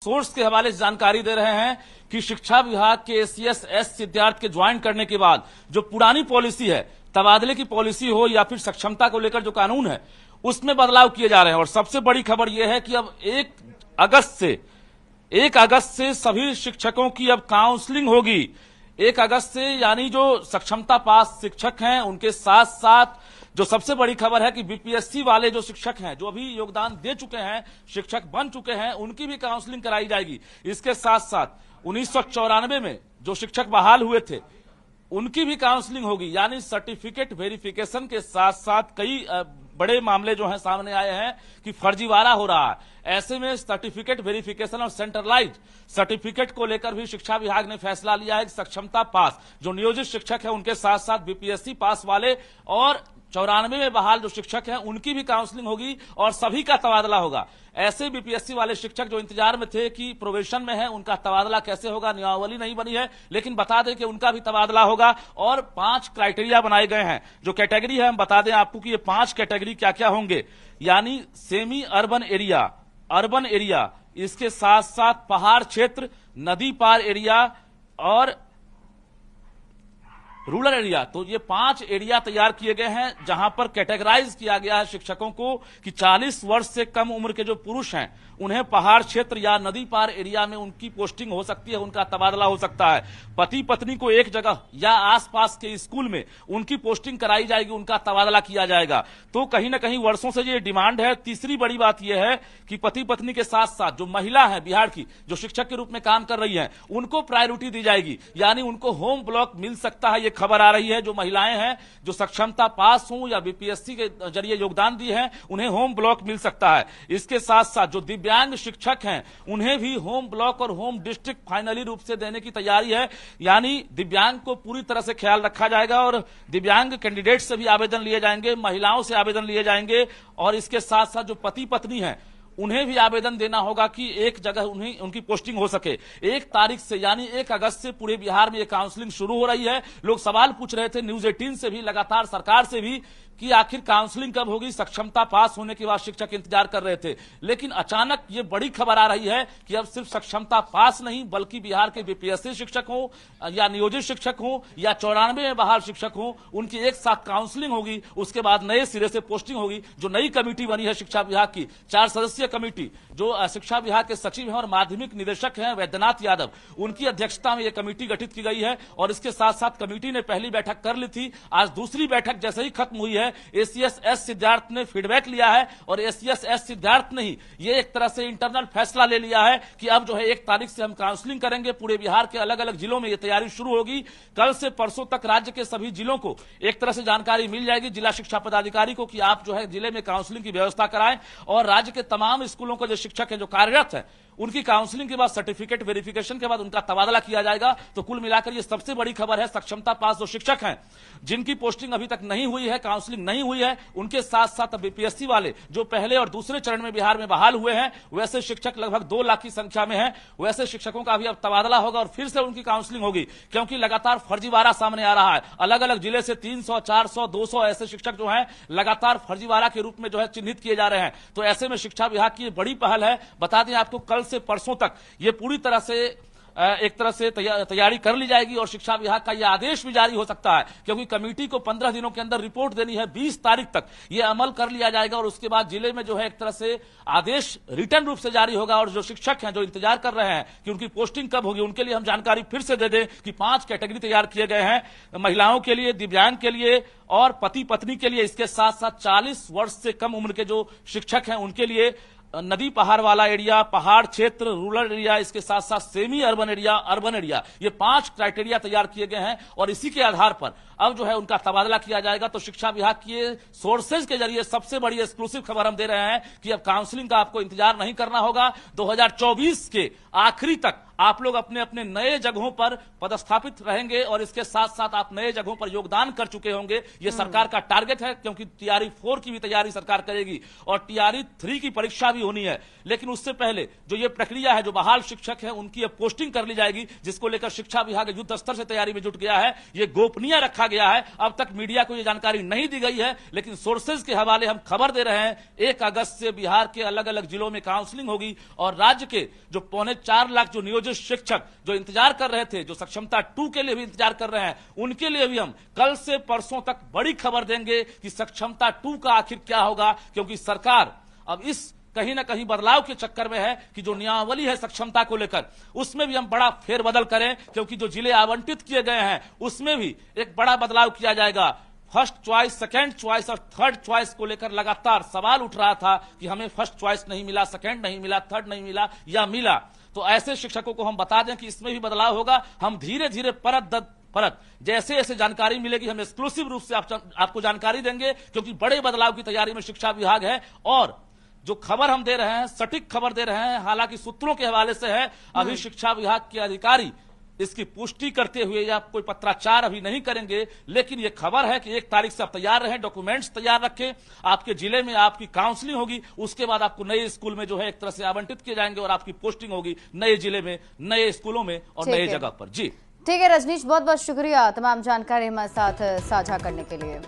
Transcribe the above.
Source के हवाले से जानकारी दे रहे हैं कि शिक्षा विभाग के एसीएस एस विद्यार्थी के ज्वाइन करने के बाद जो पुरानी पॉलिसी है, तबादले की पॉलिसी हो या फिर सक्षमता को लेकर जो कानून है, उसमें बदलाव किए जा रहे हैं। और सबसे बड़ी खबर यह है कि अब 1 अगस्त से सभी शिक्षकों की अब काउंसलिंग होगी। 1 अगस्त से, यानी जो सक्षमता पास शिक्षक हैं उनके साथ साथ जो सबसे बड़ी खबर है कि बीपीएससी वाले जो शिक्षक हैं, जो अभी योगदान दे चुके हैं, शिक्षक बन चुके हैं, उनकी भी काउंसलिंग कराई जाएगी। इसके साथ साथ 1994 में जो शिक्षक बहाल हुए थे उनकी भी काउंसलिंग होगी। यानी सर्टिफिकेट वेरिफिकेशन के साथ साथ कई बड़े मामले जो हैं सामने आए हैं कि फर्जीवाड़ा हो रहा है। ऐसे में सर्टिफिकेट वेरिफिकेशन और सेंट्रलाइज्ड सर्टिफिकेट को लेकर भी शिक्षा विभाग ने फैसला लिया है कि सक्षमता पास जो नियोजित शिक्षक है उनके साथ साथ बीपीएससी पास वाले और 94 में बहाल जो शिक्षक हैं उनकी भी काउंसलिंग होगी और सभी का तबादला होगा। ऐसे बीपीएससी वाले शिक्षक जो इंतजार में थे कि प्रोबेशन में है, उनका तबादला कैसे होगा, नियमावली नहीं बनी है, लेकिन बता दें कि उनका भी तबादला होगा। और 5 क्राइटेरिया बनाए गए हैं। जो कैटेगरी है हम बता दें आपको कि ये 5 कैटेगरी क्या क्या होंगे। यानी semi urban area, urban area, इसके साथ साथ पहाड़ क्षेत्र, नदी पार एरिया और रूरल एरिया। तो ये 5 एरिया तैयार किए गए हैं जहां पर कैटेगराइज किया गया है शिक्षकों को कि 40 वर्ष से कम उम्र के जो पुरुष हैं उन्हें पहाड़ क्षेत्र या नदी पार एरिया में उनकी पोस्टिंग हो सकती है, उनका तबादला हो सकता है। पति पत्नी को एक जगह या आसपास के स्कूल में उनकी पोस्टिंग कराई जाएगी, उनका तबादला किया जाएगा। तो कहीं ना कहीं वर्षों से ये डिमांड है। तीसरी बड़ी बात यह है कि पति पत्नी के साथ साथ जो महिला है बिहार की, जो शिक्षक के रूप में काम कर रही है, उनको प्रायोरिटी दी जाएगी। यानी उनको होम ब्लॉक मिल सकता है। ये खबर आ रही है जो महिलाएं हैं जो सक्षमता पास हों या बीपीएससी के जरिए योगदान दिए हैं उन्हें होम ब्लॉक मिल सकता है। इसके साथ साथ जो दिव्यांग शिक्षक हैं उन्हें भी होम ब्लॉक और होम डिस्ट्रिक्ट फाइनली रूप से देने की तैयारी है। यानी दिव्यांग को पूरी तरह से ख्याल रखा जाएगा और दिव्यांग कैंडिडेट से भी आवेदन लिए जाएंगे, महिलाओं से आवेदन लिए जाएंगे और इसके साथ साथ जो पति पत्नी हैं उन्हें भी आवेदन देना होगा कि एक जगह उन्हें उनकी पोस्टिंग हो सके। 1 तारीख से यानी 1 अगस्त से पूरे बिहार में ये काउंसलिंग शुरू हो रही है। लोग सवाल पूछ रहे थे न्यूज 18 से भी, लगातार सरकार से भी, कि आखिर काउंसलिंग कब होगी। सक्षमता पास होने के बाद शिक्षक इंतजार कर रहे थे, लेकिन अचानक ये बड़ी खबर आ रही है कि अब सिर्फ सक्षमता पास नहीं बल्कि बिहार के बीपीएससी शिक्षक हों या नियोजित शिक्षक हों या 94 में बहाल शिक्षक हों, उनकी एक साथ काउंसलिंग होगी। उसके बाद नए सिरे से पोस्टिंग होगी। जो नई कमेटी बनी है शिक्षा विभाग की, 4 सदस्यीय कमेटी, जो शिक्षा विभाग के सचिव हैं और माध्यमिक निदेशक हैं वैद्यनाथ यादव, उनकी अध्यक्षता में यह कमेटी गठित की गई है। और इसके साथ साथ कमेटी ने पहली बैठक कर ली थी। आज दूसरी बैठक जैसे ही खत्म हुई है, एसीएस एस सिद्धार्थ ने फीडबैक लिया है और एसीएस एस सिद्धार्थ ने ही ये एक तरह से इंटरनल फैसला ले लिया है कि अब जो है 1 तारीख से हम काउंसलिंग करेंगे। पूरे बिहार के अलग अलग जिलों में ये तैयारी शुरू होगी। कल से परसों तक राज्य के सभी जिलों को एक तरह से जानकारी मिल जाएगी जिला शिक्षा पदाधिकारी को कि आप जो है जिले में काउंसलिंग की व्यवस्था कराएं और राज्य के तमाम स्कूलों के जो शिक्षक हैं जो कार्यरत है उनकी काउंसलिंग के बाद सर्टिफिकेट वेरिफिकेशन के बाद उनका तबादला किया जाएगा। तो कुल मिलाकर ये सबसे बड़ी खबर है। सक्षमता पास जो शिक्षक हैं जिनकी पोस्टिंग अभी तक नहीं हुई है, काउंसलिंग नहीं हुई है, उनके साथ साथ बीपीएससी वाले जो पहले और दूसरे चरण में बिहार में बहाल हुए हैं, वैसे शिक्षक लगभग 2 लाख की संख्या में है, वैसे शिक्षकों का भी अब तबादला होगा और फिर से उनकी काउंसलिंग होगी। क्योंकि लगातार फर्जीवाड़ा सामने आ रहा है। अलग अलग जिले से 300, 400, 200 ऐसे शिक्षक जो हैं लगातार फर्जीवाड़ा के रूप में जो है चिन्हित किए जा रहे हैं। तो ऐसे में शिक्षा विभाग की बड़ी पहल है। बता दें आपको, कल से परसों तक ये पूरी तरह से एक तरह से तैयारी कर ली जाएगी और शिक्षा विभाग का यह आदेश भी जारी हो सकता है। क्योंकि कमेटी को 15 दिनों के अंदर रिपोर्ट देनी है। 20 तारीख तक यह अमल कर लिया जाएगा और उसके बाद जिले में जो है एक तरह से आदेश रिटर्न रूप से जारी होगा। और जो शिक्षक हैं जो इंतजार कर रहे हैं कि उनकी पोस्टिंग कब होगी, उनके लिए हम जानकारी फिर से दे दें कि 5 कैटेगरी तैयार किए गए हैं, महिलाओं के लिए, दिव्यांग के लिए और पति पत्नी के लिए। इसके साथ साथ 40 वर्ष से कम उम्र के जो शिक्षक हैं उनके लिए नदी पहाड़ वाला एरिया, पहाड़ क्षेत्र, रूरल एरिया, इसके साथ साथ semi urban area, urban area, ये 5 क्राइटेरिया तैयार किए गए हैं और इसी के आधार पर अब जो है उनका तबादला किया जाएगा। तो शिक्षा विभाग के सोर्सेज के जरिए सबसे बड़ी एक्सक्लूसिव खबर हम दे रहे हैं कि अब काउंसलिंग का आपको इंतजार नहीं करना होगा। 2024 के आखिरी तक आप लोग अपने अपने नए जगहों पर पदस्थापित रहेंगे और इसके साथ साथ आप नए जगहों पर योगदान कर चुके होंगे। ये सरकार का टारगेट है, क्योंकि टीआरई 4 की भी तैयारी सरकार करेगी और टीआरई 3 की परीक्षा भी होनी है। लेकिन उससे पहले जो ये प्रक्रिया है, जो बहाल शिक्षक है उनकी अब पोस्टिंग कर ली जाएगी, जिसको लेकर शिक्षा विभाग युद्ध स्तर से तैयारी में जुट गया है। ये गोपनीय रखा गया है, अब तक मीडिया को ये जानकारी नहीं दी गई है, लेकिन सोर्सेज के हवाले हम खबर दे रहे हैं। 1 अगस्त से बिहार के अलग अलग जिलों में काउंसलिंग होगी और राज्य के जो 4.25 लाख जो नियोजित शिक्षक जो इंतजार कर रहे थे, जो सक्षमता 2 के लिए भी इंतजार कर रहे हैं, उनके लिए भी हम कल से परसों तक बड़ी खबर देंगे कि सक्षमता 2 का आखिर क्या होगा। क्योंकि सरकार अब इस कहीं ना कहीं बदलाव के चक्कर में है कि जो नियमावली है सक्षमता को लेकर, उसमें भी हम बड़ा फेरबदल करें, क्योंकि जो जिले आवंटित किए गए हैं उसमें भी एक बड़ा बदलाव किया जाएगा। फर्स्ट चॉइस, सेकंड चॉइस और थर्ड चॉइस को लेकर लगातार सवाल उठ रहा था कि हमें फर्स्ट चॉइस नहीं मिला, सेकंड नहीं मिला, थर्ड नहीं मिला या मिला। तो ऐसे शिक्षकों को हम बता दें कि इसमें भी बदलाव होगा। हम धीरे धीरे परत जैसे जैसे जानकारी मिलेगी हम एक्सक्लूसिव रूप से आपको जानकारी देंगे, क्योंकि बड़े बदलाव की तैयारी में शिक्षा विभाग है। और जो खबर हम दे रहे हैं, सटीक खबर दे रहे हैं, हालांकि सूत्रों के हवाले से है, अभी शिक्षा विभाग के अधिकारी इसकी पुष्टि करते हुए या कोई पत्राचार अभी नहीं करेंगे। लेकिन यह खबर है कि 1 तारीख से आप तैयार रहें, डॉक्यूमेंट्स तैयार रखें। आपके जिले में आपकी काउंसलिंग होगी, उसके बाद आपको नए स्कूल में जो है एक तरह से आवंटित किए जाएंगे और आपकी पोस्टिंग होगी नए जिले में, नए स्कूलों में और नए जगह पर। जी ठीक है रजनीश, बहुत बहुत शुक्रिया तमाम जानकारी हमारे साथ साझा करने के लिए।